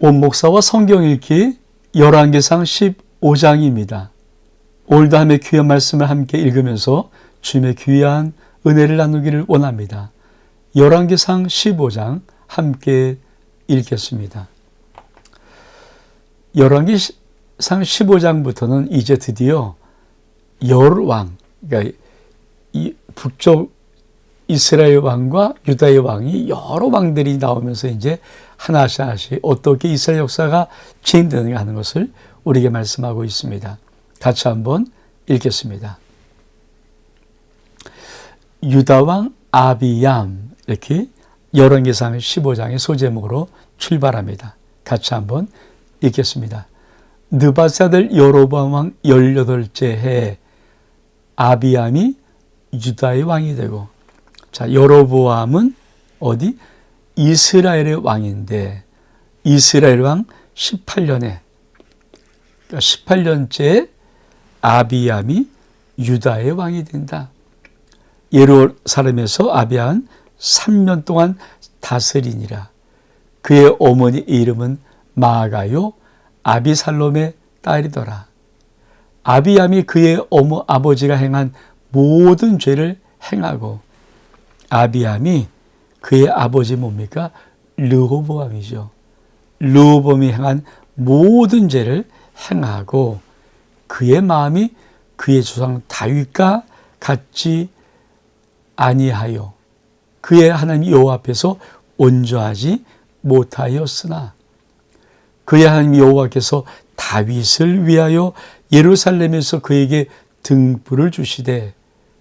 원목사와 성경 읽기 열왕기상 15장입니다. 오늘도 함께 귀한 말씀을 함께 읽으면서 주님의 귀한 은혜를 나누기를 원합니다. 열왕기상 15장 함께 읽겠습니다. 열왕기상 15장부터는 이제 드디어 열왕, 그러니까 이 북쪽 이스라엘 왕과 유다의 왕이 여러 왕들이 나오면서 이제 하나씩 어떻게 이스라엘 역사가 진행되는가 하는 것을 우리에게 말씀하고 있습니다. 같이 한번 읽겠습니다. 유다 왕 아비얌, 이렇게 열왕기상 15장의 소제목으로 출발합니다. 같이 한번 읽겠습니다. 느바세 아들 여로보암 왕 18째 해에 아비얌이 유다의 왕이 되고, 자, 여로보암은 어디? 이스라엘의 왕인데, 이스라엘 왕 18년에, 그러니까 18년째 아비얌이 유다의 왕이 된다. 예루살렘에서 아비암은 3년 동안 다스리니라. 그의 어머니 이름은 마아가요 아비살롬의 딸이더라. 아비암이 그의 아버지가 행한 모든 죄를 행하고, 아비암이 그의 아버지 뭡니까? 르호보암이죠. 르호보암이 행한 모든 죄를 행하고 그의 마음이 그의 조상 다윗과 같지 아니하여 그의 하나님 여호와 앞에서 온전하지 못하였으나, 그의 하나님 여호와께서 다윗을 위하여 예루살렘에서 그에게 등불을 주시되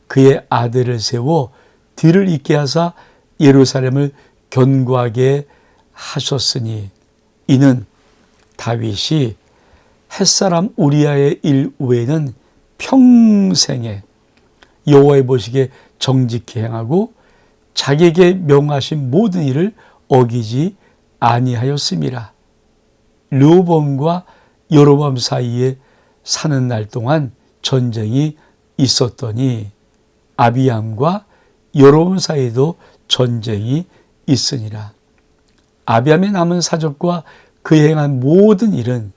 그의 아들을 세워 뒤를 잇게 하사 예루살렘을 견고하게 하셨으니, 이는 다윗이 햇사람 우리아의 일 외에는 평생에 여호와의 보시기에 정직히 행하고 자기에게 명하신 모든 일을 어기지 아니하였음이라. 르호보암과 여로보암 사이에 사는 날 동안 전쟁이 있었더니 아비암과 여로보암 사이에도 전쟁이 있으니라. 아비암의 남은 사적과 그의 행한 모든 일은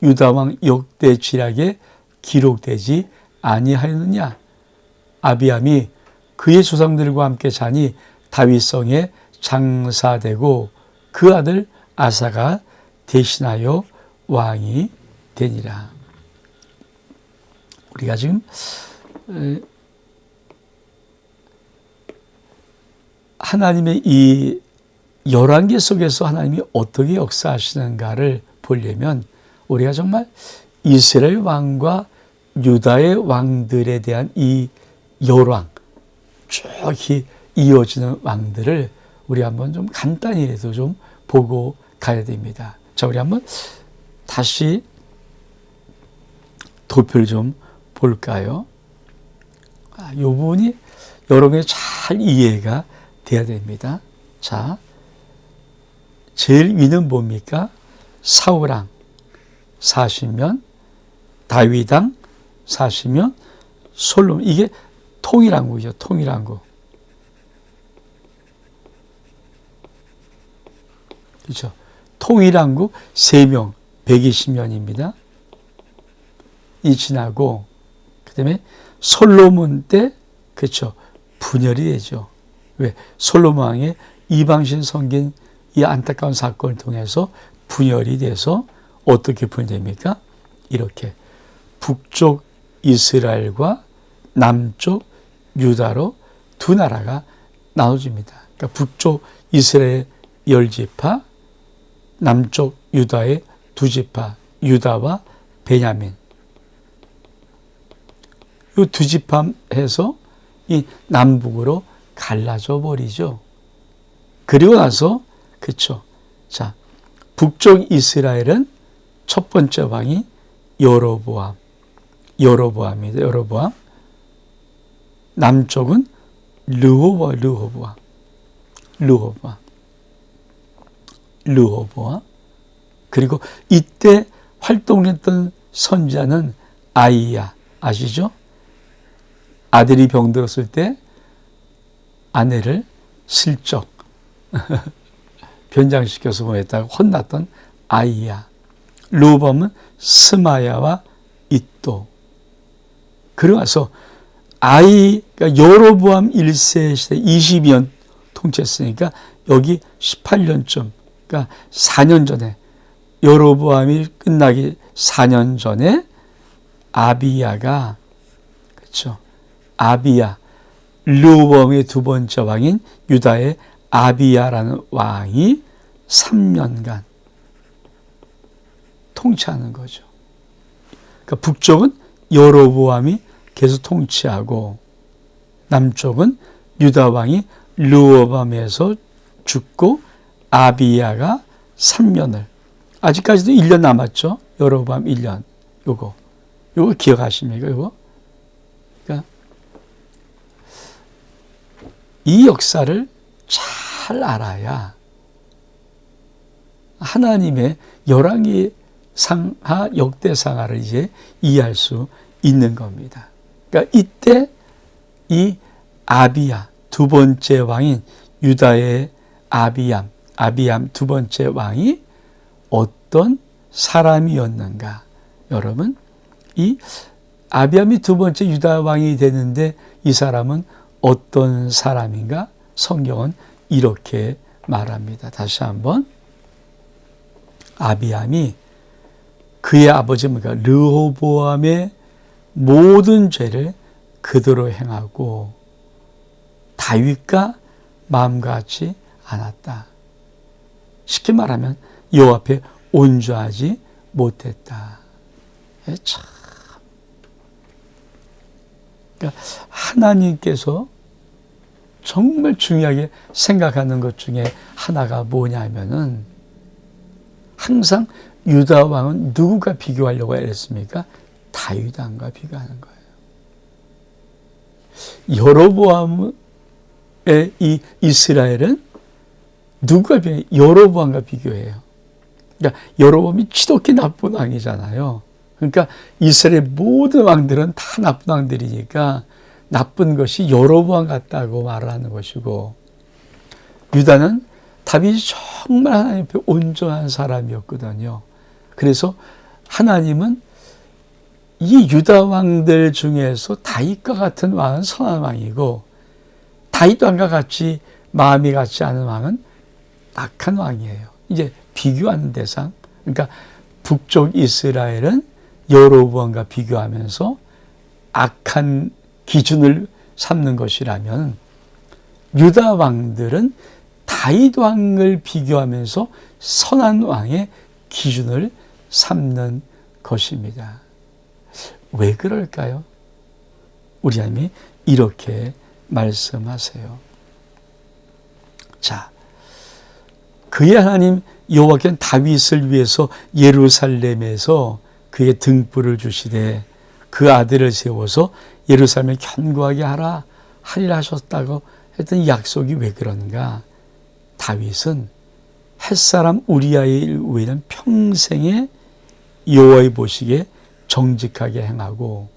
유다왕 역대지략에 기록되지 아니하였느냐. 아비암이 그의 조상들과 함께 자니 다윗성에 장사되고 그 아들 아사가 대신하여 왕이 되니라. 우리가 지금 하나님의 이 열왕기 속에서 하나님이 어떻게 역사하시는가를 보려면 우리가 정말 이스라엘 왕과 유다의 왕들에 대한 이 열왕, 쭉 이어지는 왕들을 우리 한번 좀 간단히라도 좀 보고 가야 됩니다. 자, 우리 한번 다시 도표를 좀 볼까요? 이 부분이 여러분이 잘 이해가 돼야 됩니다. 자, 제일 위는 뭡니까? 사울왕 40년, 다윗왕 40년, 솔로몬. 이게 통일왕국이죠. 통일왕국. 그렇죠. 통일왕국 3명 120년입니다. 이 지나고 그다음에 솔로몬 때, 그렇죠, 분열이 되죠. 왜? 솔로몬 왕의 이방신 섬긴 이 안타까운 사건을 통해서 분열이 돼서 어떻게 분열됩니까? 이렇게 북쪽 이스라엘과 남쪽 유다로 두 나라가 나눠집니다. 그러니까 북쪽 이스라엘 10지파, 남쪽 유다의 2지파, 유다와 베냐민. 이 2지파 해서 이 남북으로 갈라져 버리죠. 그리고 나서, 그렇죠. 자, 북쪽 이스라엘은 첫 번째 왕이 여로보암입니다. 여로보암. 남쪽은 르호보암. 그리고 이때 활동했던 선지자는 아이야, 아시죠? 아들이 병들었을 때 아내를 슬쩍 변장시켜서 뭐했다가 혼났던 아이야. 르호보암은 스마야와 잇도. 그러고 나서 그러니까 여로보암 1세 시대 22년 통치했으니까 여기 18년쯤, 그러니까 4년 전에, 여로보암이 끝나기 4년 전에 아비야가, 그렇죠, 아비야, 르호보암의 두 번째 왕인 유다의 아비야라는 왕이 3년간 통치하는 거죠. 그러니까 북쪽은 여로보암이 계속 통치하고 남쪽은 유다 왕이 르호보암에서 죽고 아비야가 3년을, 아직까지도 1년 남았죠. 여로보암 1년. 요거 기억하십니까? 요거. 그러니까 이 역사를 잘 알아야 하나님의 열왕기 상하 역대상하를 이제 이해할 수 있는 겁니다. 그러니까 이때 이 아비야 두 번째 왕인 유다의 아비암 두 번째 왕이 어떤 사람이었는가? 여러분, 이 아비암이 두 번째 유다 왕이 되는데 이 사람은 어떤 사람인가? 성경은 이렇게 말합니다. 다시 한번. 아비암이 그의 아버지 르호보암의 모든 죄를 그대로 행하고 다윗과 마음같이 않았다. 쉽게 말하면 여호와 앞에 온전하지 못했다. 참. 그러니까 하나님께서 정말 중요하게 생각하는 것 중에 하나가 뭐냐면은 항상 유다 왕은 누구가 비교하려고 했습니까? 다윗 왕과 비교하는 거예요. 여로보암의 이 이스라엘은 누가 비교해요? 여로보암과 비교해요. 그러니까 여로보암이 지독히 나쁜 왕이잖아요. 그러니까 이스라엘 모든 왕들은 다 나쁜 왕들이니까 나쁜 것이 여로보암 같다고 말하는 것이고, 유다는 다윗이 정말 하나님 앞에 온전한 사람이었거든요. 그래서 하나님은 이 유다 왕들 중에서 다윗과 같은 왕은 선한 왕이고 다윗 왕과 같이 마음이 같지 않은 왕은 악한 왕이에요. 이제 비교하는 대상, 그러니까 북쪽 이스라엘은 여로보암과 비교하면서 악한 기준을 삼는 것이라면 유다 왕들은 다윗 왕을 비교하면서 선한 왕의 기준을 삼는 것입니다. 왜 그럴까요? 우리 하나님이 이렇게 말씀하세요. 자, 그의 하나님 여호와께는 다윗을 위해서 예루살렘에서 그의 등불을 주시되 그 아들을 세워서 예루살렘을 견고하게 하리라 하셨다고 했던 약속이 왜 그런가? 다윗은 햇사람 우리아의 일 외에는 평생에 여호와의 보시기에 정직하게 행하고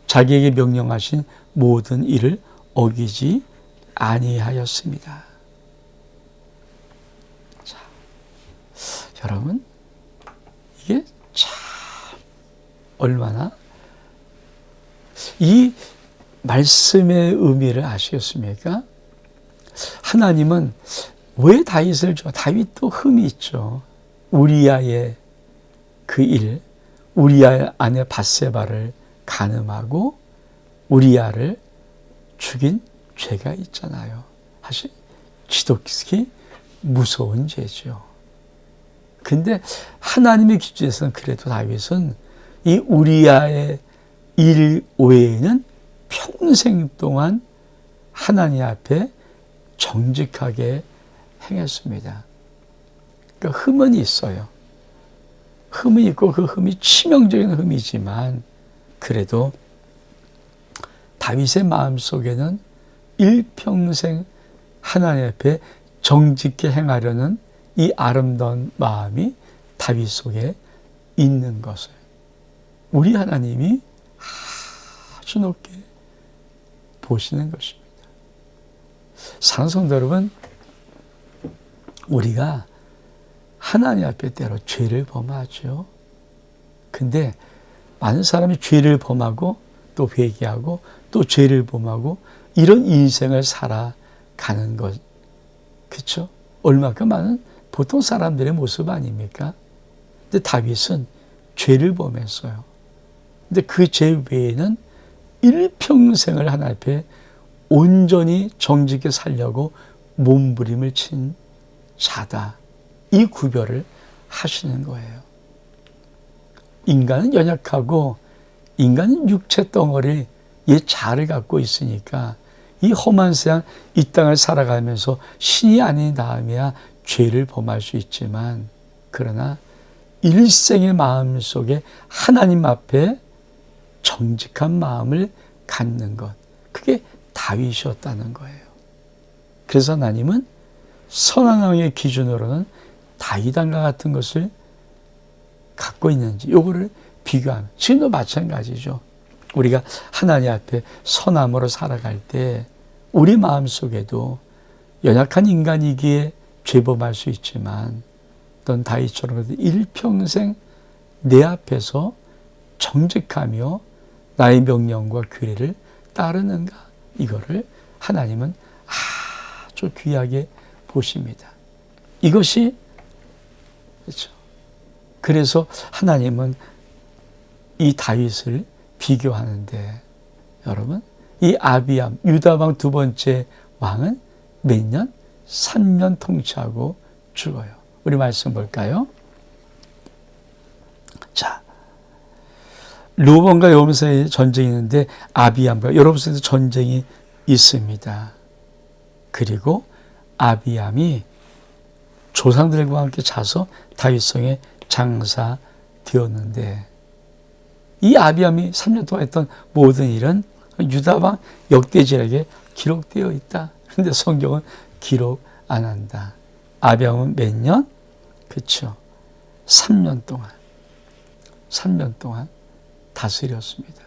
자기에게 명령하신 모든 일을 어기지 아니하였습니다. 자, 여러분, 이게 참 얼마나 이 말씀의 의미를 아시겠습니까? 하나님은 왜 다윗을 좋아? 다윗도 흠이 있죠. 우리아의 그 일, 우리아 아내 밧세바를 간음하고 우리아를 죽인 죄가 있잖아요. 사실 지독히 무서운 죄죠. 근데 하나님의 기준에서는 그래도 다윗은 이 우리아의 일 외에는 평생 동안 하나님 앞에 정직하게 행했습니다. 그러니까 흠은 있어요. 흠이 있고 그 흠이 치명적인 흠이지만 그래도 다윗의 마음속에는 일평생 하나님 앞에 정직히 행하려는 이 아름다운 마음이 다윗 속에 있는 것을 우리 하나님이 아주 높게 보시는 것입니다. 사랑하는 성도 여러분, 우리가 하나님 앞에 때로 죄를 범하죠. 근데 많은 사람이 죄를 범하고 또 회개하고 또 죄를 범하고 이런 인생을 살아가는 것, 그렇죠? 얼마큼 많은 보통 사람들의 모습 아닙니까? 근데 다윗은 죄를 범했어요. 근데 그 죄 외에는 일평생을 하나님 앞에 온전히 정직하게 살려고 몸부림을 친 자다. 이 구별을 하시는 거예요. 인간은 연약하고 인간은 육체 덩어리 자를 갖고 있으니까 이 험한 세상 이 땅을 살아가면서 신이 아닌 다음에야 죄를 범할 수 있지만 그러나 일생의 마음 속에 하나님 앞에 정직한 마음을 갖는 것, 그게 다윗이었다는 거예요. 그래서 하나님은 선한 왕의 기준으로는 다윗 왕과 같은 것을 갖고 있는지 요거를 비교하면 지금도 마찬가지죠. 우리가 하나님 앞에 선함으로 살아갈 때 우리 마음속에도 연약한 인간이기에 죄범할 수 있지만 어떤 다윗처럼 일평생 내 앞에서 정직하며 나의 명령과 규례를 따르는가, 이거를 하나님은 아주 귀하게 보십니다. 이것이 그렇죠. 그래서 하나님은 이 다윗을 비교하는데 여러분, 이 아비암 유다 왕 두 번째 왕은 몇 년? 3년 통치하고 죽어요. 우리 말씀 볼까요? 자, 르호보암과 여로보암 사이에 전쟁이 있는데 아비암과 여로보암 사이에도 전쟁이 있습니다. 그리고 아비암이 조상들과 함께 자서 다윗성에 장사되었는데 이 아비암이 3년 동안 했던 모든 일은 유다왕 역대지략에 기록되어 있다. 그런데 성경은 기록 안 한다. 아비암은 몇 년? 그렇죠. 3년 동안 다스렸습니다.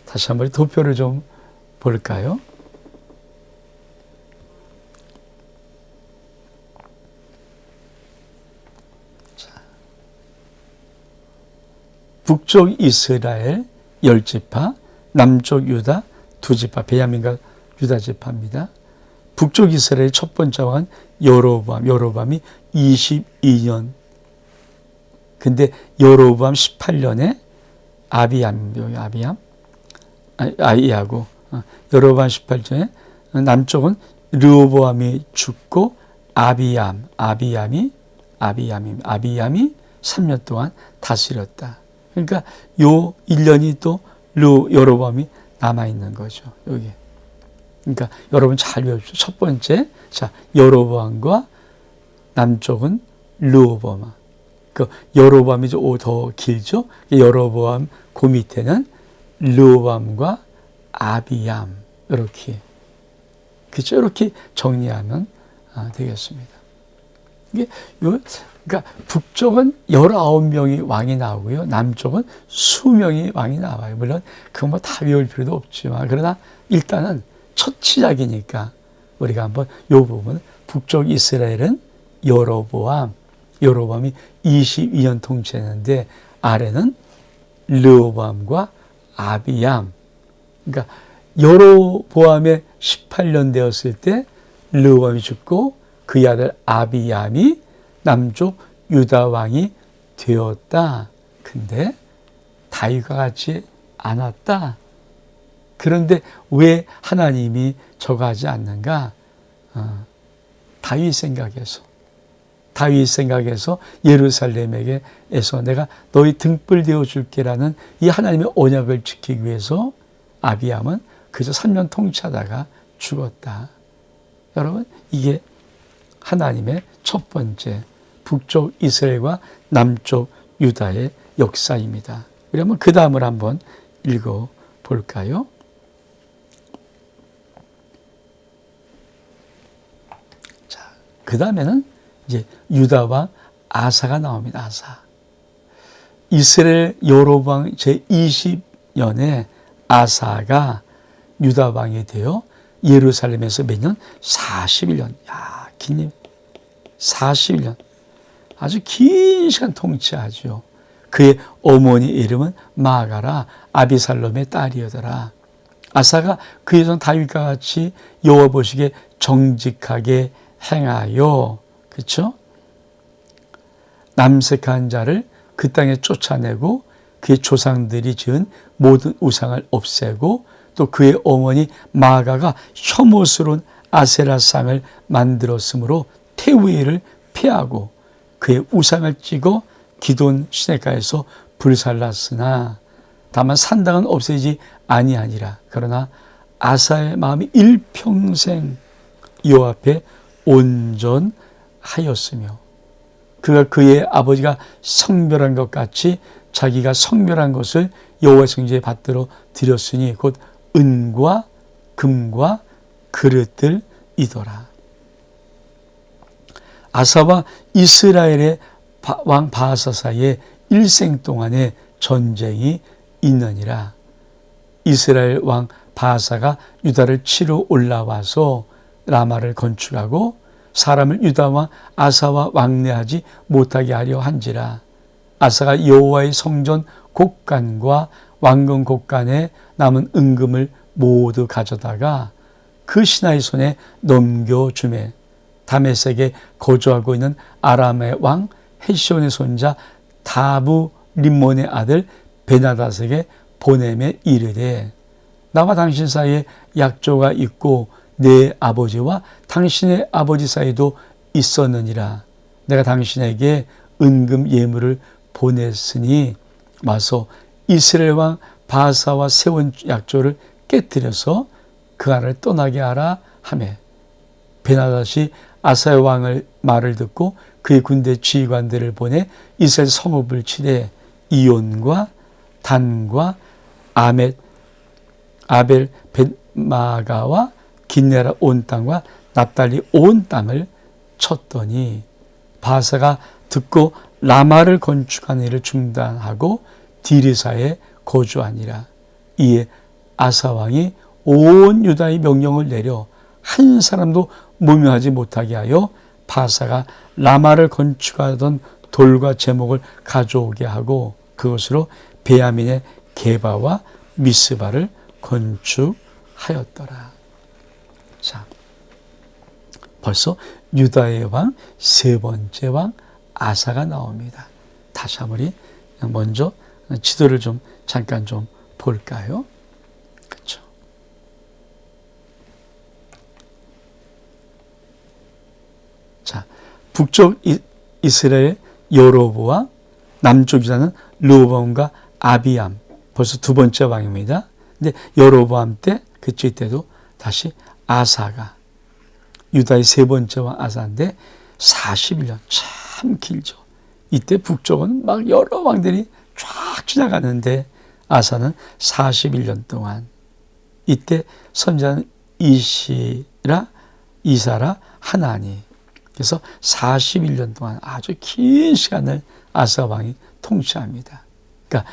다시 한번 도표를 좀 볼까요? 북쪽 이스라엘 10지파, 남쪽 유다 2지파, 베냐민과 유다 지파입니다. 북쪽 이스라엘 첫 번째 왕은 여로보암이 22년. 근데 여로보암 18년에 아이하고 여로보암 18년에 남쪽은 르호보암이 죽고 아비암이 3년 동안 다스렸다. 그러니까 요 1년이 또 여로보암이 남아있는 거죠. 여기. 그러니까 여러분 잘 외우십시오. 첫 번째, 자, 여로보암과 남쪽은 르호보암. 그 여로보암이 더 길죠. 여로보암 그 밑에는 르호보암과 아비암 이렇게. 그렇죠? 이렇게 정리하면 되겠습니다. 이게 그러니까 북쪽은 19명이 왕이 나오고요. 남쪽은 수명이 왕이 나와요. 물론 그건 뭐 다 외울 필요도 없지만 그러나 일단은 첫 시작이니까 우리가 한번 이 부분 북쪽 이스라엘은 여로보암이 22년 통치했는데 아래는 르호보암과 아비암. 그러니까 여로보암의 18년 되었을 때 르호보암이 죽고 그의 아들 아비암이 남쪽 유다 왕이 되었다. 근데 다윗과 같지 않았다. 그런데 왜 하나님이 저거 하지 않는가? 다윗 생각해서 예루살렘에게서 내가 너희 등불 되어 줄게라는 이 하나님의 언약을 지키기 위해서 아비암은 그저 3년 통치하다가 죽었다. 여러분, 이게 하나님의 첫 번째 북쪽 이스라엘과 남쪽 유다의 역사입니다. 그러면 그 다음을 한번 읽어 볼까요? 자, 그 다음에는 이제 유다와 아사가 나옵니다. 아사. 이스라엘 여로보암 제20년에 아사가 유다 왕이 되어 예루살렘에서 몇 년? 41년. 야, 긴 일. 41년. 아주 긴 시간 통치하죠. 그의 어머니 이름은 마아가라 아비살롬의 딸이었더라. 아사가 그의 son 다윗과 같이 여호와 보시기에 정직하게 행하여, 그렇죠? 남색한 자를 그 땅에 쫓아내고 그의 조상들이 지은 모든 우상을 없애고 또 그의 어머니 마아가가 혐오스러운 아세라상을 만들었으므로 태우이를 피하고 그의 우상을 찍어 기돈 시내가에서 불살랐으나 다만 산당은 없애지 아니하니라. 그러나 아사의 마음이 일평생 여호와 앞에 온전하였으며 그가 그의 아버지가 성별한 것 같이 자기가 성별한 것을 여호와의 성전에 받들어 드렸으니 곧 은과 금과 그릇들이더라. 아사와 이스라엘의 왕 바하사 사이에 일생 동안의 전쟁이 있느니라. 이스라엘 왕 바하사가 유다를 치러 올라와서 라마를 건축하고 사람을 유다와 아사와 왕래하지 못하게 하려 한지라. 아사가 여호와의 성전 곡간과 왕궁 곡간에 남은 은금을 모두 가져다가 그 신하의 손에 넘겨주매 다메섹에 거주하고 있는 아람의 왕 헤시온의 손자 다부 림몬의 아들 베나닷에게 보내매 이르되 나와 당신 사이에 약조가 있고 내 아버지와 당신의 아버지 사이도 있었느니라. 내가 당신에게 은금 예물을 보냈으니 와서 이스라엘 왕 바하사와 세운 약조를 깨뜨려서 그 안을 떠나게 하라 하매 베나닷이 아사의 왕의 말을 듣고 그의 군대 지휘관들을 보내 이스라엘 성읍을 치되 이온과 단과 아벨 벳마가와 긴네라 온 땅과 납달리 온 땅을 쳤더니 바하사가 듣고 라마를 건축하는 일을 중단하고 디르사에 거주하니라. 이에 아사 왕이 온 유다의 명령을 내려 한 사람도 무명하지 못하게 하여 바하사가 라마를 건축하던 돌과 제목을 가져오게 하고 그것으로 베야민의 게바와 미스바를 건축하였더라. 자, 벌써 유다의 왕 세 번째 왕 아사가 나옵니다. 다시 한번 우리 먼저 지도를 좀 잠깐 좀 볼까요? 그렇죠. 자, 북쪽 이스라엘 여로보와 남쪽 유다는 르호보암과 아비암, 벌써 두 번째 왕입니다. 근데 여로보암 때, 그쪽 때도 다시 아사가, 유다의 세 번째 왕 아사인데 41년, 참 길죠. 이때 북쪽은 막 여러 왕들이 쫙 지나가는데 아사는 41년 동안, 이때 선지자는 이시라, 이사라, 하나니, 그래서 41년 동안 아주 긴 시간을 아사 왕이 통치합니다. 그러니까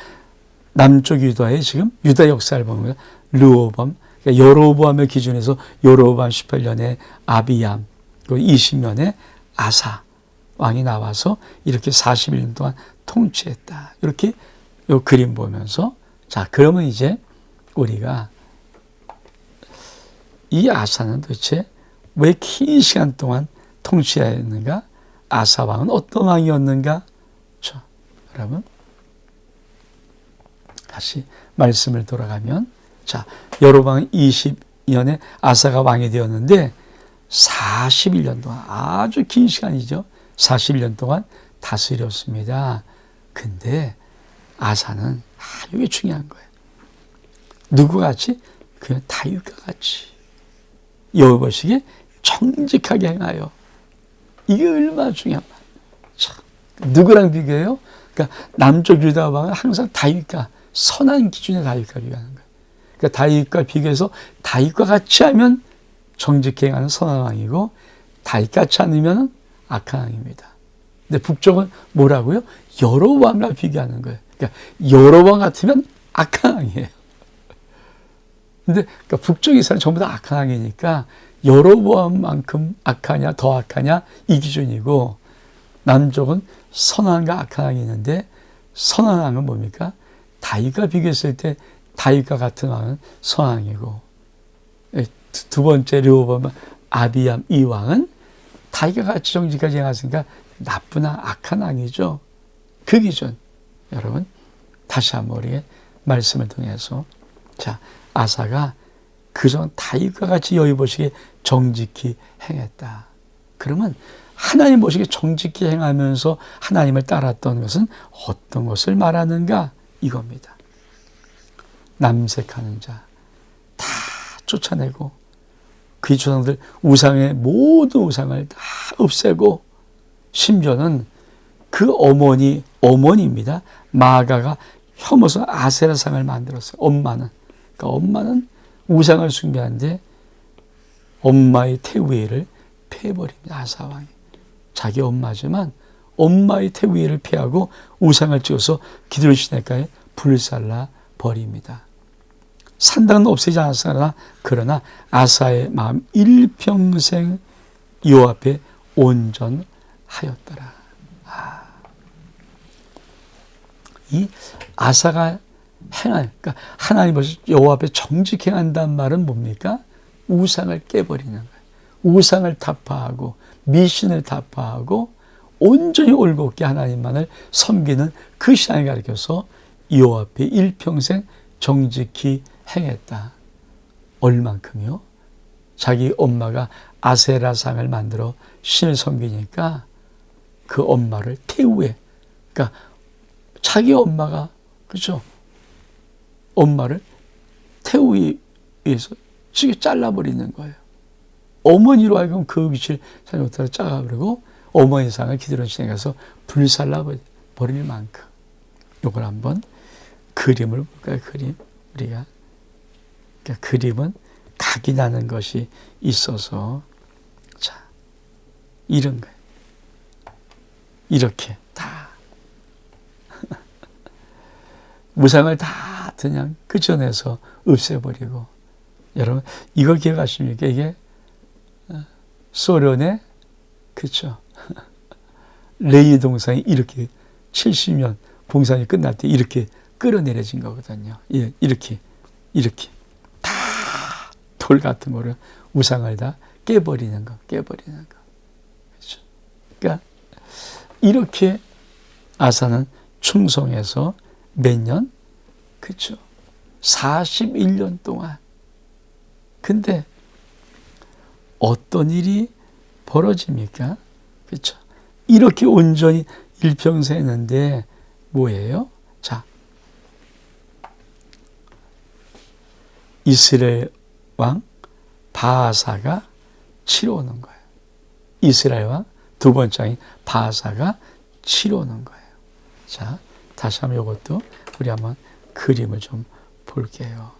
남쪽 유다의 지금 유다 역사를 보면 르호보암, 그러니까 여로보암을 기준해서 여로보암 18년에 아비암, 그리고 20년에 아사 왕이 나와서 이렇게 41년 동안 통치했다. 이렇게 요 그림 보면서, 자, 그러면 이제 우리가 이 아사는 도대체 왜 긴 시간 동안 통치했는가? 아사 왕은 어떤 왕이었는가? 자, 여러분 다시 말씀을 돌아가면, 자, 여로보암 20년에 아사가 왕이 되었는데 41년 동안, 아주 긴 시간이죠. 41년 동안 다스렸습니다. 근데 아사는, 이게 중요한 거예요. 누구같이? 그냥 다윗과 같이 여호와 보시기에 정직하게 행하여. 이게 얼마나 중요한 말이에요. 참, 누구랑 비교해요? 그러니까 남쪽 유다 왕은 항상 다윗과, 선한 기준의 다윗과 비교하는 거예요. 그러니까 다윗과 비교해서 다윗과 같이 하면 정직히 행하는 선한 왕이고 다윗같이 않으면 악한 왕입니다. 근데 북쪽은 뭐라고요? 여로보암과 비교하는 거예요. 그러니까 여로보암 같으면 악한 왕이에요. 근데 그러니까 북쪽 이스라엘 전부 다 악한 왕이니까 여로보암만큼 악하냐 더 악하냐 이 기준이고, 남쪽은 선왕과 악한 왕이 있는데 선한 왕은 뭡니까? 다윗과 비교했을 때 다윗과 같은 왕은 선왕이고 두 번째 르호보암 아비암 이 왕은 다윗과 같이 정직하지 않았으니까 나쁜 악한 왕이죠. 그 기준 여러분 다시 한번 우리의 말씀을 통해서 자 아사가 그전 다윗과 같이 여기 보시기에 정직히 행했다. 그러면 하나님 보시기에 정직히 행하면서 하나님을 따랐던 것은 어떤 것을 말하는가? 이겁니다. 남색하는 자 다 쫓아내고 그의 조상들 우상의 모든 우상을 다 없애고 심지어는 그 어머니입니다. 마아가가 혐오서 아세라상을 만들었어요. 엄마는 우상을 숭배하는데 엄마의 태위를 패버립니다. 아사왕이. 자기 엄마지만 엄마의 태위를 패하고 우상을 찍어서 기드론 시내가에 불살라 버립니다. 산당은 없애지 않았으나 그러나 아사의 마음 일평생 여호와 앞에 온전하였더라. 이 아사가 그러니까 하나님 앞에 여호와 앞에 정직히 행한다는 말은 뭡니까? 우상을 깨버리는 거예요. 우상을 타파하고 미신을 타파하고 온전히 올곧게 하나님만을 섬기는 그 신앙을 가르쳐서 여호와 앞에 일평생 정직히 행했다. 얼만큼요? 자기 엄마가 아세라상을 만들어 신을 섬기니까 그 엄마를 태우에 그러니까 자기 엄마가 그렇죠? 엄마를 태우에서 쉽게 잘라버리는 거예요. 어머니로 하여금 그 위치를 잘못하러 짜가버리고 어머니 상을 기드론 시내에 가서 불살라버릴 만큼. 이걸 한번 그림을 볼까요? 그림. 우리가 그러니까 그림은 각이 나는 것이 있어서 자 이런 거예요. 이렇게 다 우상을 다 그냥 그 전에서 없애버리고 여러분 이거 기억하십니까? 이게 소련의 그렇죠. 레이 동상이 이렇게 70년 봉산이 끝날 때 이렇게 끌어내려진 거거든요. 예, 이렇게 다 돌 같은 거를 우상을 다 깨버리는 거. 그렇죠. 그러니까 이렇게 아사는 충성해서 몇 년? 그렇죠. 41년 동안. 근데 어떤 일이 벌어집니까? 그렇죠. 이렇게 온전히 일평생 했는데 뭐예요? 자, 이스라엘 왕 바아사가 치러 오는 거예요. 이스라엘 왕 두 번째 왕인 바아사가 치러 오는 거예요. 자, 다시 한번 이것도 우리 한번 그림을 좀 볼게요.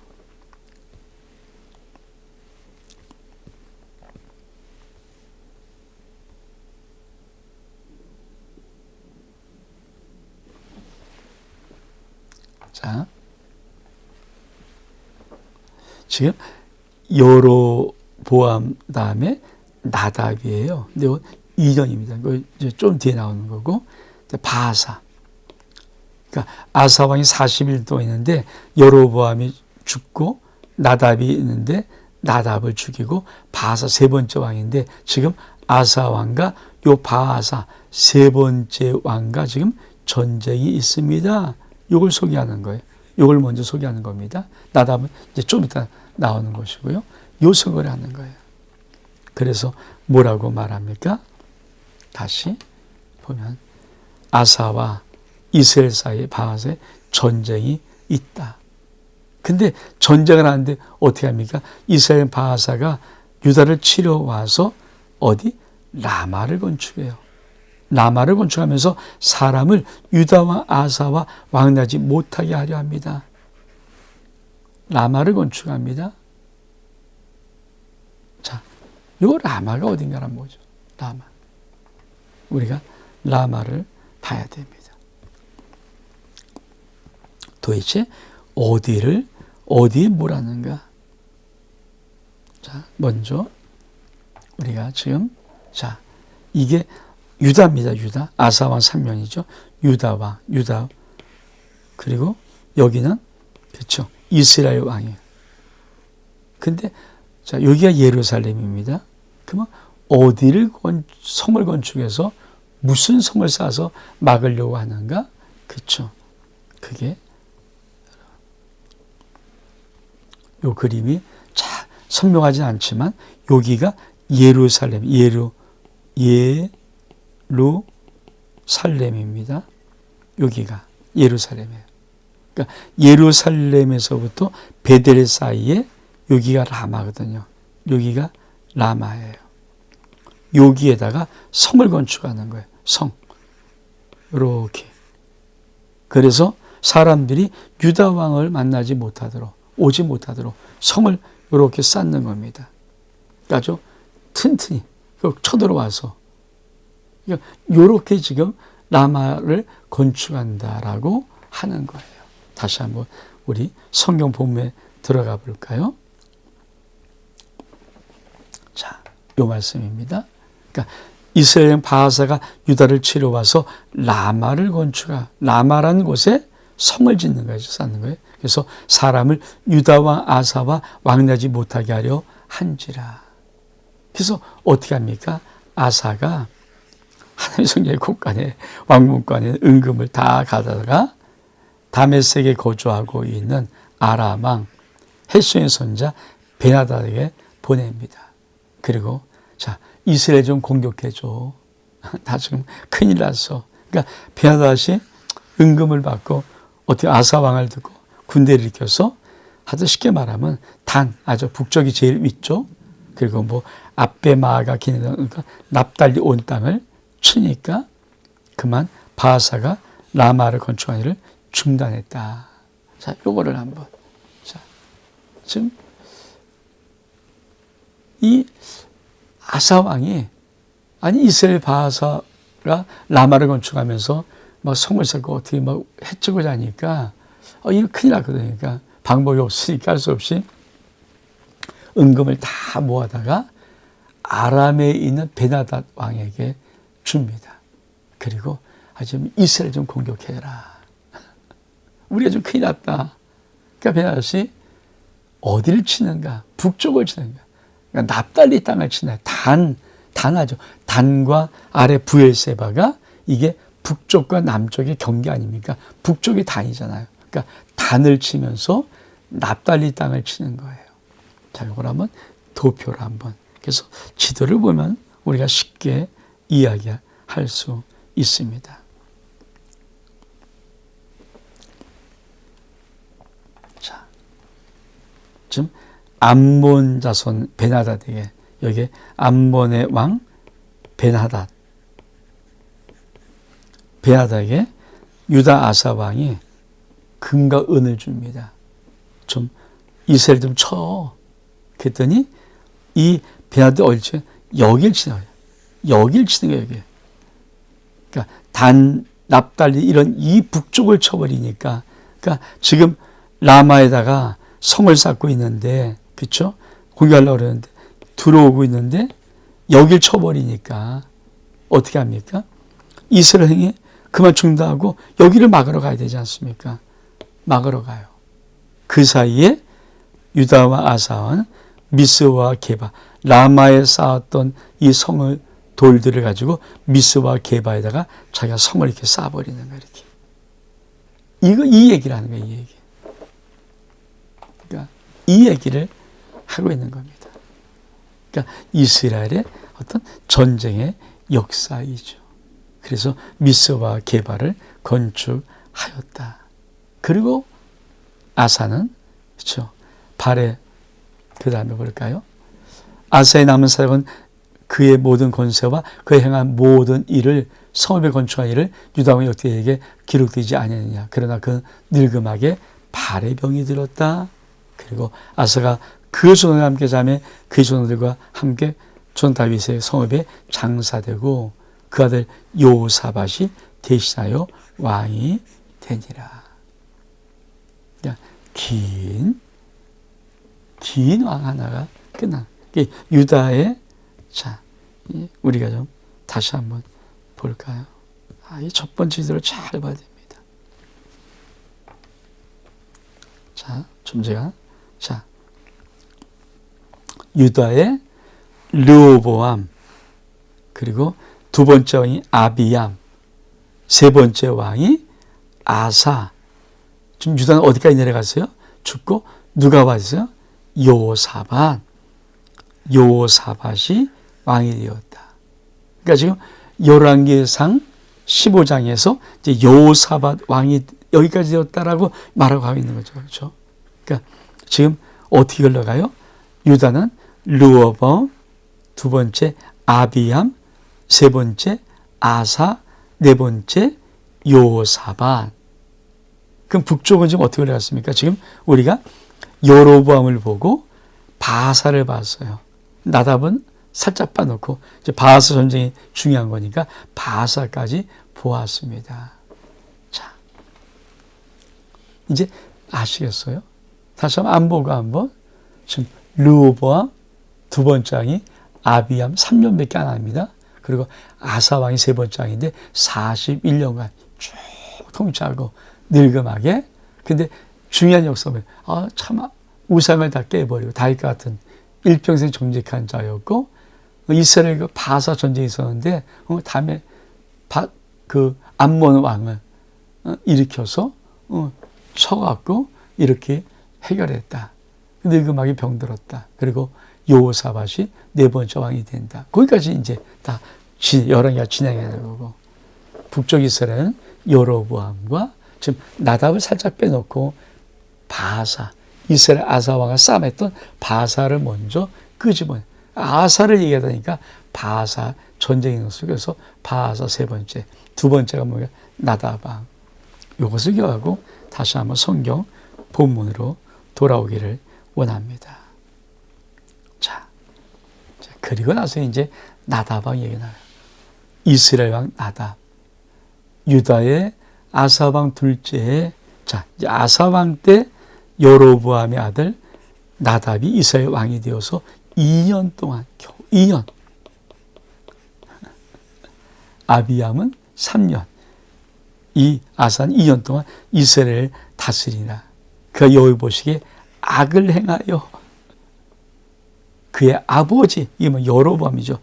자, 지금 여로보암 다음에 나답이에요. 근데 이건 이전입니다. 이거 이제 좀 뒤에 나오는 거고, 바아사. 그러니까 아사 왕이 40일 동안 있는데 여로보암이 죽고 나답이 있는데 나답을 죽이고 바아사 세 번째 왕인데 지금 아사 왕과 요 바아사 세 번째 왕과 지금 전쟁이 있습니다. 이걸 소개하는 거예요. 이걸 먼저 소개하는 겁니다. 나답은 이제 좀 이따 나오는 것이고요. 요석을 하는 거예요. 그래서 뭐라고 말합니까? 다시 보면 아사와 이스라엘 사이에 바아사의 전쟁이 있다. 근데 전쟁을 하는데 어떻게 합니까? 이스라엘 바아사가 유다를 치러 와서 어디? 라마를 건축해요. 라마를 건축하면서 사람을 유다와 아사와 왕래하지 못하게 하려 합니다. 라마를 건축합니다. 자, 요 라마가 어딘가란 뭐죠? 라마. 우리가 라마를 봐야 됩니다. 도대체 어디에 뭐라는가? 자, 먼저 우리가 지금 자, 이게 유다입니다. 유다. 아사왕 3년이죠. 유다왕, 유다. 그리고 여기는 그렇죠. 이스라엘 왕이에요. 근데 자, 여기가 예루살렘입니다. 그러면 어디를 성을 건축해서 무슨 성을 쌓아서 막으려고 하는가? 그렇죠. 그게 요 그림이 잘 선명하지 않지만 여기가 예루살렘, 예루살렘입니다. 여기가 예루살렘이에요. 그러니까 예루살렘에서부터 베델 사이에 여기가 라마거든요. 여기가 라마예요. 여기에다가 성을 건축하는 거예요. 성. 이렇게. 그래서 사람들이 유다 왕을 만나지 못하도록, 오지 못하도록 성을 이렇게 쌓는 겁니다. 아주 튼튼히 쳐들어와서 이렇게 지금 라마를 건축한다라고 하는 거예요. 다시 한번 우리 성경 본문에 들어가 볼까요? 자, 요 말씀입니다. 그러니까 이스라엘 바하사가 유다를 치러 와서 라마를 라마라는 곳에 성을 짓는 거예요. 쌓는 거예요. 그래서 사람을 유다와 아사와 왕래하지 못하게 하려 한지라. 그래서 어떻게 합니까? 아사가 하나님의 성전의 곳간에 왕문간에 은금을 다 가져다가 다메섹에 거주하고 있는 아람 왕 헬손의 손자 베나다에게 보냅니다. 그리고 자, 이스라엘 좀 공격해줘. 다 지금 큰일 났어. 그러니까 베나다시 은금을 받고 어떻게 아사 왕을 듣고 군대를 일으켜서 아주 쉽게 말하면 아주 북쪽이 제일 위쪽, 그리고 뭐 앞에 마가 기네다, 그러니까 납달리 온 땅을 치니까 그만 바하사가 라마를 건축한 일을 중단했다. 자, 요거를 한번. 자, 지금 이 아사 왕이 아니 이스라엘 바하사가 라마를 건축하면서 막 성을 쌓고 어떻게 막 해치고자 하니까 이거 큰일 났거든요. 그러니까 방법이 없으니까 할 수 없이 은금을 다 모아다가 아람에 있는 베나닷 왕에게 줍니다. 그리고 지금 이스라엘 좀 공격해라. 우리가 좀 큰일 났다. 그러니까 베나닷이 어디를 치는가? 북쪽을 치는가? 그러니까 납달리 땅을 치나? 단하죠. 단과 아래 부엘세바가 이게 북쪽과 남쪽의 경계 아닙니까? 북쪽이 단이잖아요. 그러니까 단을 치면서 납달리 땅을 치는 거예요. 자, 이걸 한번 도표를 한번. 그래서 지도를 보면 우리가 쉽게 이야기할 수 있습니다. 자, 지금 암몬 자손 베나닷에게 여기 암몬의 왕 베나닷에게 유다 아사 왕이 금과 은을 줍니다. 좀 이스라엘 좀 쳐. 그랬더니 이 베나닷 얼추 여길 치는 거예요. 여길 치는 거예요. 여기. 그러니까 단, 납달리 이런 이 북쪽을 쳐버리니까, 그러니까 지금 라마에다가 성을 쌓고 있는데, 그렇죠? 공격하려고 그러는데 들어오고 있는데 여길 쳐버리니까 어떻게 합니까? 이스라엘이 그만 중단하고 여기를 막으러 가야 되지 않습니까? 막으러 가요. 그 사이에 유다와 아사와 미스와 게바, 라마에 쌓았던 이 성을 돌들을 가지고 미스와 게바에다가 자기가 성을 이렇게 쌓아버리는 거예요. 이렇게. 이 얘기를 하는 거예요. 이 얘기. 그러니까 이 얘기를 하고 있는 겁니다. 그러니까 이스라엘의 어떤 전쟁의 역사이죠. 그래서 미스와 게바를 건축하였다. 그리고 아사는 그렇죠. 발에 그 다음에 볼까요? 아사의 남은 사역은 그의 모든 권세와 그의 행한 모든 일을 성읍에 건축한 일을 유다 왕의 역대에게 기록되지 아니하느냐. 그러나 그 늙음하게 발에 병이 들었다. 그리고 아사가 그 조상과 함께 자매 그 조상들과 함께 전 다윗의 성읍에 장사되고 그 아들 요사밧이 대신하여 왕이 되니라. 긴 왕 하나가 끝나. 유다의 자, 우리가 좀 다시 한번 볼까요? 이 첫 번째 지도를 잘 봐야 됩니다. 자, 좀 자, 유다의 르호보암, 그리고 두 번째 왕이 아비얌, 세 번째 왕이 아사. 지금 유다는 어디까지 내려갔어요? 죽고 누가 왔어요? 요사밭이 왕이 되었다. 그러니까 지금 열왕기상 15장에서 이제 요사밭 왕이 여기까지 되었다라고 말하고 하고 있는 거죠. 그렇죠? 그러니까 지금 어떻게 흘러가요? 유다는 르호보암, 두 번째 아비얌, 세 번째 아사, 네 번째 요사밭. 그럼 북쪽은 지금 어떻게 흘러갔습니까? 지금 우리가 여로보암을 보고 바사를 봤어요. 나답은 살짝 봐놓고 이제 바사 전쟁이 중요한 거니까 바사까지 보았습니다. 자, 이제 아시겠어요? 다시 한번 안 보고 한번 지금 르호보암 두 번째 왕이 아비암 3년밖에 안 합니다. 그리고 아사 왕이 세 번째 왕인데 41년간 쭉 통치하고 늙음하게. 근데 중요한 역사는 참 우상을 다 깨버리고 다윗 같은 일평생 정직한 자였고, 이스라엘 그 바사 전쟁이 있었는데 다음에 그 암몬 왕을 일으켜서 쳐갖고 이렇게 해결했다. 늙음하게 병들었다. 그리고 여호사밧이 네 번째 왕이 된다. 거기까지 이제 다 열왕기가 진행하는 거고, 북쪽 이스라엘은 여로보암과 지금 나답을 살짝 빼놓고 바사, 이스라엘 아사 왕과 싸움했던 바사를 먼저 끄집어내. 아사를 얘기하다니까 바사 전쟁이 속에서 바사 세 번째, 두 번째가 뭐야? 나답 왕. 이것을 기억하고 다시 한번 성경 본문으로 돌아오기를 원합니다. 자, 그리고 나서 이제 나답 왕 얘기 나와요. 이스라엘 왕 나답, 유다의 아사 왕 둘째에, 자, 아사 왕 때 여로보암의 아들 나답이 이스라엘 왕이 되어서 2년 동안, 겨우 2년. 아비암은 3년. 이 아사는 2년 동안 이스라엘을 다스리나. 그가 여호와 보시기에 악을 행하여 그의 아버지, 이게 뭐 여로보암이죠.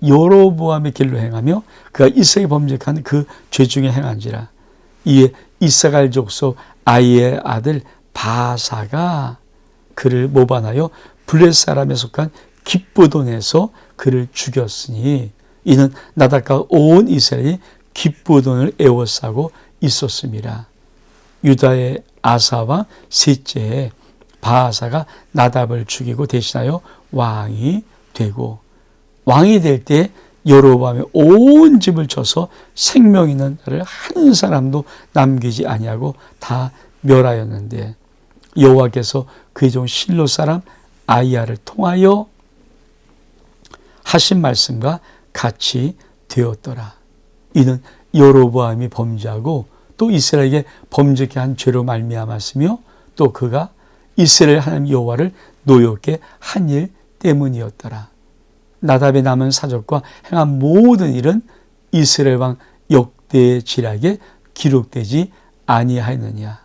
여로보암의 길로 행하며 그가 이삭이 범죄한 그 죄 중에 행한지라. 이에 이사갈 족속 아이의 아들 바사가 그를 모반하여 블레 사람에 속한 기브돈에서 그를 죽였으니 이는 나답과 온 이스라엘이 기브돈을 에워싸고 있었습니다. 유다의 아사와 셋째에 바사가 나답을 죽이고 대신하여 왕이 되고, 왕이 될 때 여로보암의 온 집을 쳐서 생명 있는 자를 한 사람도 남기지 아니하고 다 멸하였는데, 여호와께서 그의 종 실로 사람 아이야를 통하여 하신 말씀과 같이 되었더라. 이는 여로보암이 범죄하고 또 이스라엘에게 범죄케 한 죄로 말미암았으며 또 그가 이스라엘 하나님 여호와를 노엽게 한 일 때문이었더라. 나답의 남은 사적과 행한 모든 일은 이스라엘 왕 역대의 지략에 기록되지 아니하였느냐.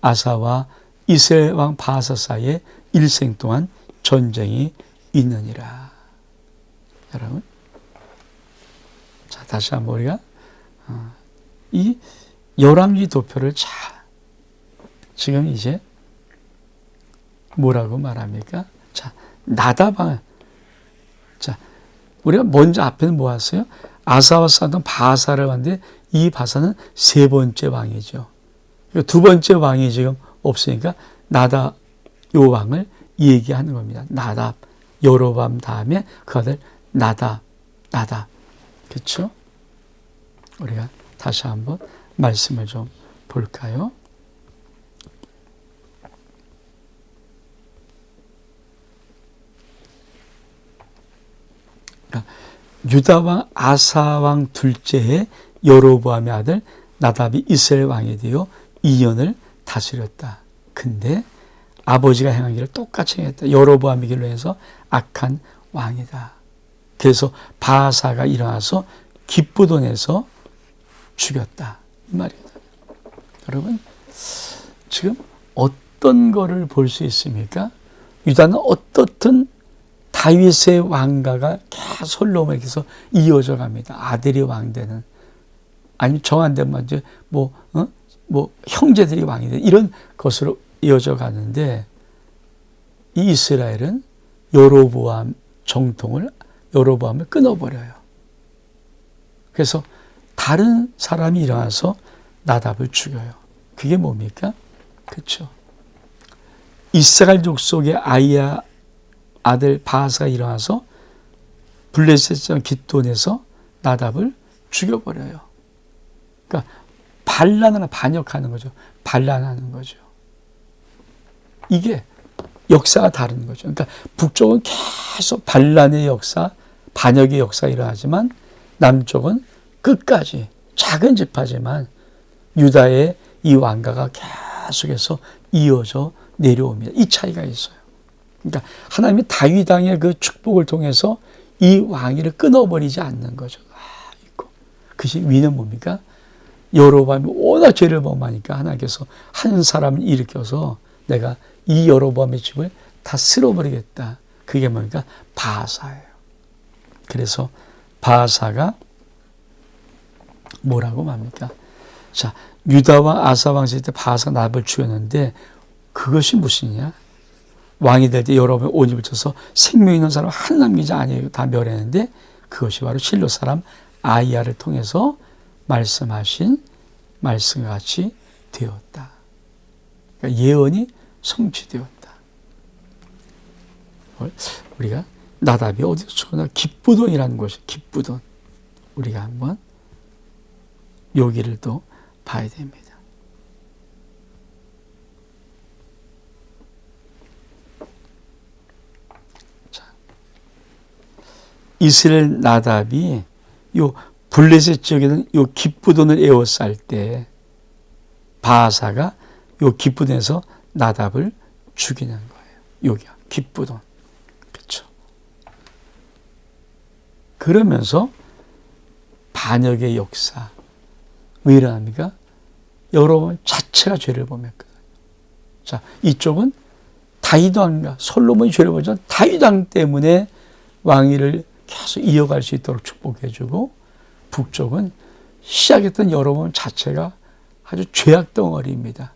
아사와 이스라엘 왕 바사 사이에 일생 동안 전쟁이 있느니라. 여러분, 자, 다시 한번 우리가 이 열왕기 도표를 지금 이제 뭐라고 말합니까? 자, 나답 왕. 자, 우리가 먼저 앞에는 뭐 왔어요? 아사와 싸웠던 바사를 봤는데 이 바사는 세 번째 왕이죠. 두 번째 왕이 지금 없으니까 나답 요 왕을 얘기하는 겁니다. 나답, 여로보암 다음에 그 아들 나답. 그렇죠? 우리가 다시 한번 말씀을 좀 볼까요? 유다 왕 아사 왕 둘째에 여로보암의 아들 나답이 이스라엘 왕이 되어 2년을 다스렸다. 근데 아버지가 행한 길을 똑같이 행했다. 여로보암의 길로 해서 악한 왕이다. 그래서 바하사가 일어나서 기브돈에서 죽였다. 이 말입니다. 여러분, 지금 어떤 거를 볼 수 있습니까? 유다는 어떻든 다윗의 왕가가 계속 솔로몬에게서 이어져 갑니다. 아들이 왕되는, 아니면 정한되면 이제 뭐 형제들이 왕이 되는 이런 것으로 이어져 가는데, 이 이스라엘은 여로보암 여로보암을 끊어버려요. 그래서 다른 사람이 일어나서 나답을 죽여요. 그게 뭡니까? 그렇죠. 이스라엘 족속의 아이야 아들 바하사가 일어나서 블레셋 깃돈에서 나답을 죽여버려요. 그러니까 반란하는, 반역하는 거죠. 반란하는 거죠. 이게 역사가 다른 거죠. 그러니까 북쪽은 계속 반란의 역사, 반역의 역사가 일어나지만 남쪽은 끝까지 작은 지파지만 유다의 이 왕가가 계속해서 이어져 내려옵니다. 이 차이가 있어요. 그러니까 하나님이 다윗 왕의 그 축복을 통해서 이 왕위를 끊어버리지 않는 거죠. 그것이 위는 뭡니까? 여로보암이 워낙 죄를 범하니까 하나님께서 한 사람을 일으켜서 내가 이 여로보암의 집을 다 쓸어버리겠다. 그게 뭡니까? 바하사예요. 그래서 바하사가 뭐라고 말합니까? 자, 유다와 아사 왕실 때 바하사가 나답을 죽였는데 그것이 무엇이냐? 왕이 될 때 여러분의 옷 입을 쳐서 생명 있는 사람 한 남기지 아니에요. 다 멸했는데 그것이 바로 실로 사람 아이야를 통해서 말씀하신 말씀과 같이 되었다. 그러니까 예언이 성취되었다. 우리가 나답이 어디서 죽었나? 기브돈이라는 곳이 기브돈. 우리가 한번 여기를 또 봐야 됩니다. 자, 이스라엘 나답이 요 블레셋 지역에는 요 기브돈을 에워쌀 때 바하사가 요 기브돈에서 나답을 죽이는 거예요. 여기야 기브돈. 그렇죠. 그러면서 반역의 역사 왜 일어납니까? 여러분 자체가 죄를 범했거든요. 자, 이쪽은 다윗 왕과 솔로몬이 죄를 범했지만 다윗 왕 때문에 왕위를 계속 이어갈 수 있도록 축복해주고, 북쪽은 시작했던 여러분 자체가 아주 죄악 덩어리입니다.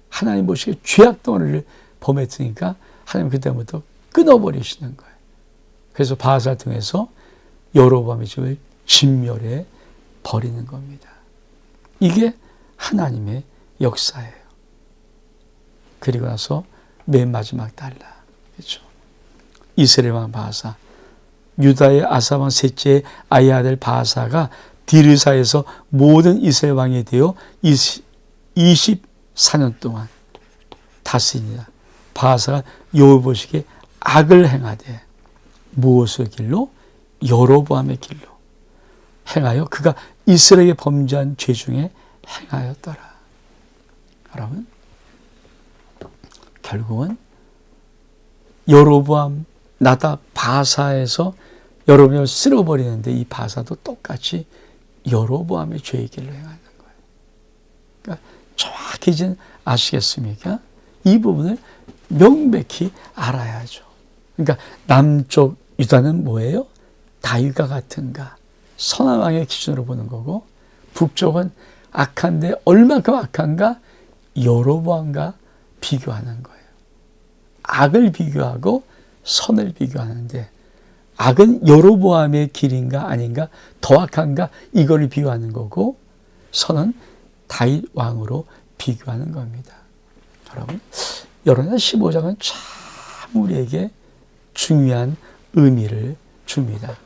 하나님 보시기에 죄악 덩어리를 범했으니까 하나님 그때부터 끊어버리시는 거예요. 그래서 바하사를 통해서 여로보암의 집을 진멸해 버리는 겁니다. 이게 하나님의 역사예요. 그리고 나서 맨 마지막 달라. 그렇죠. 이스라엘 왕 바하사, 유다의 아사 왕 셋째 아이 아들 바하사가 디르사에서 모든 이스라엘 왕이 되어 24년 동안 다스립니다. 바하사가 여호와 보시기에 악을 행하되 무엇의 길로? 여로보암의 길로 행하여 그가 이스라엘에 범죄한 죄 중에 행하였더라. 여러분, 결국은 여로보암, 나답, 바하사에서 여로보암을 쓸어버리는데 이 바하사도 똑같이 여로보암의 죄의 길로 행하는 거예요. 그러니까 정확히 이제 아시겠습니까? 이 부분을 명백히 알아야죠. 그러니까 남쪽 유다는 뭐예요? 다윗과 같은가? 선한 왕의 기준으로 보는 거고, 북쪽은 악한데 얼만큼 악한가? 여로보암과 비교하는 거예요. 악을 비교하고 선을 비교하는데, 악은 여로보암의 길인가 아닌가, 더 악한가, 이거를 비교하는 거고, 선은 다윗 왕으로 비교하는 겁니다. 여러분, 열왕기상 15장은 참 우리에게 중요한 의미를 줍니다.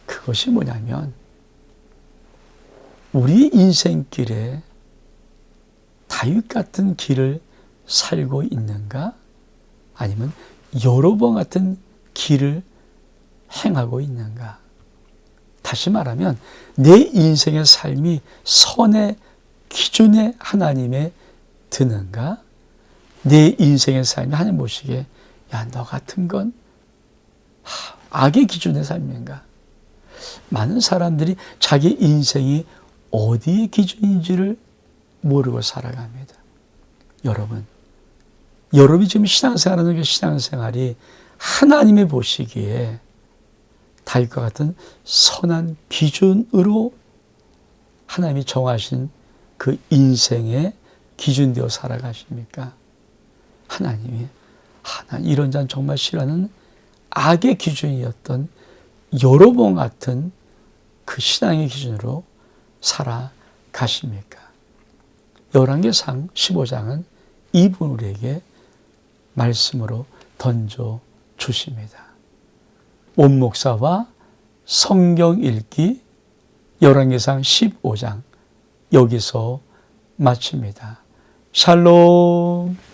그것이 뭐냐면, 우리 인생길에 다윗 같은 길을 살고 있는가, 아니면 여로보암 같은 길을 행하고 있는가. 다시 말하면 내 인생의 삶이 선의 기준에 하나님에 드는가, 내 인생의 삶이 하나님 보시기에 야, 너 같은 건 악의 기준의 삶인가? 많은 사람들이 자기 인생이 어디의 기준인지를 모르고 살아갑니다. 여러분이 지금 신앙생활하는 그 신앙생활이 하나님이 보시기에 다윗과 같은 선한 기준으로 하나님이 정하신 그 인생의 기준되어 살아가십니까? 하나님이 난 이런 자는 정말 싫어하는 악의 기준이었던 여로보암 같은 그 신앙의 기준으로 살아가십니까? 열왕기상 15장은 이분 우리에게 말씀으로 던져 주십니다. 온 목사와 성경 읽기 열왕기상 15장 여기서 마칩니다. 샬롬.